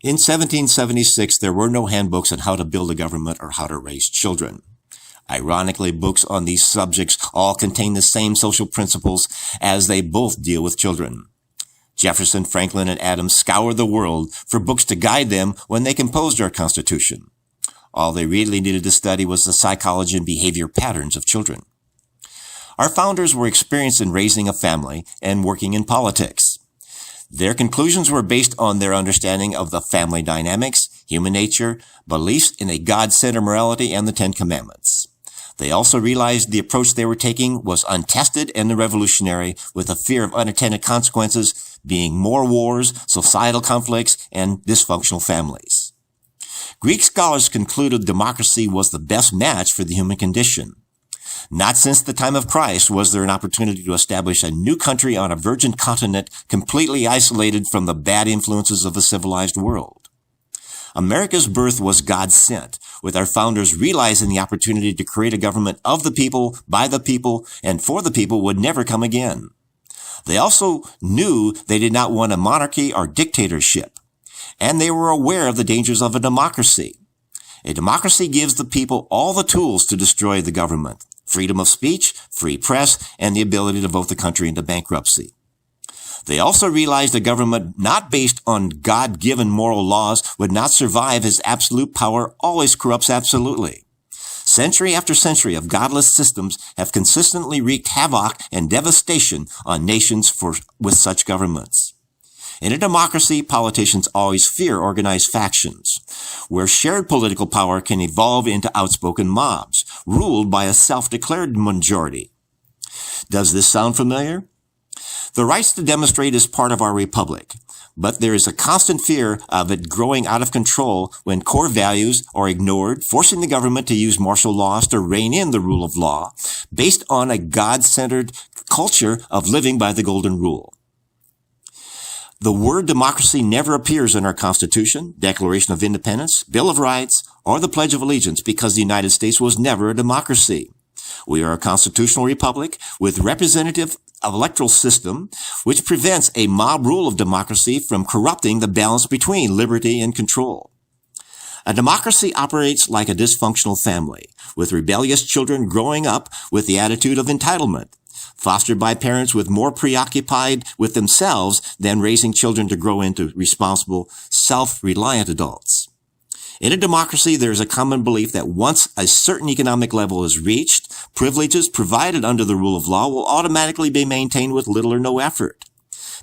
In 1776, there were no handbooks on how to build a government or how to raise children. Ironically, books on these subjects all contain the same social principles as they both deal with children. Jefferson, Franklin, and Adams scoured the world for books to guide them when they composed our Constitution. All they really needed to study was the psychology and behavior patterns of children. Our founders were experienced in raising a family and working in politics. Their conclusions were based on their understanding of the family dynamics, human nature, beliefs in a God-centered morality, and the Ten Commandments. They also realized the approach they were taking was untested and revolutionary, with a fear of unintended consequences being more wars, societal conflicts, and dysfunctional families. Greek scholars concluded democracy was the best match for the human condition. Not since the time of Christ was there an opportunity to establish a new country on a virgin continent completely isolated from the bad influences of the civilized world. America's birth was God-sent, with our founders realizing the opportunity to create a government of the people, by the people, and for the people would never come again. They also knew they did not want a monarchy or dictatorship, and they were aware of the dangers of a democracy. A democracy gives the people all the tools to destroy the government: freedom of speech, free press, and the ability to vote the country into bankruptcy. They also realized a government not based on God-given moral laws would not survive, as absolute power always corrupts absolutely. Century after century of godless systems have consistently wreaked havoc and devastation on nations with such governments. In a democracy, politicians always fear organized factions, where shared political power can evolve into outspoken mobs, ruled by a self-declared majority. Does this sound familiar? The rights to demonstrate is part of our republic, but there is a constant fear of it growing out of control when core values are ignored, forcing the government to use martial laws to rein in the rule of law, based on a God-centered culture of living by the golden rule. The word democracy never appears in our Constitution, Declaration of Independence, Bill of Rights, or the Pledge of Allegiance because the United States was never a democracy. We are a constitutional republic with representative electoral system, which prevents a mob rule of democracy from corrupting the balance between liberty and control. A democracy operates like a dysfunctional family, with rebellious children growing up with the attitude of entitlement, fostered by parents with more preoccupied with themselves than raising children to grow into responsible, self-reliant adults. In a democracy, there is a common belief that once a certain economic level is reached, privileges provided under the rule of law will automatically be maintained with little or no effort.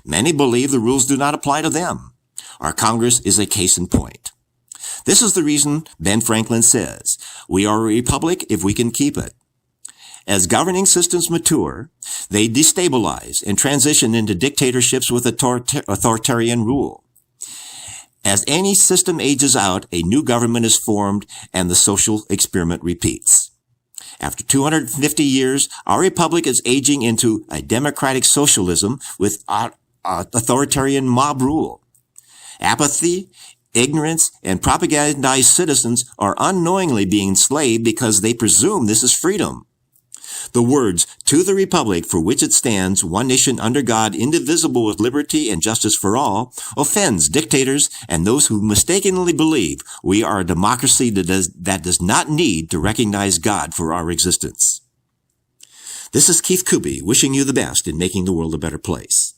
Many believe the rules do not apply to them. Our Congress is a case in point. This is the reason Ben Franklin says, "We are a republic if we can keep it." As governing systems mature, they destabilize and transition into dictatorships with authoritarian rule. As any system ages out, a new government is formed and the social experiment repeats. After 250 years, our republic is aging into a democratic socialism with authoritarian mob rule. Apathy, ignorance, and propagandized citizens are unknowingly being enslaved because they presume this is freedom. The words, "To the republic for which it stands, one nation under God, indivisible with liberty and justice for all," offends dictators and those who mistakenly believe we are a democracy that does not need to recognize God for our existence. This is Keith Kuby wishing you the best in making the world a better place.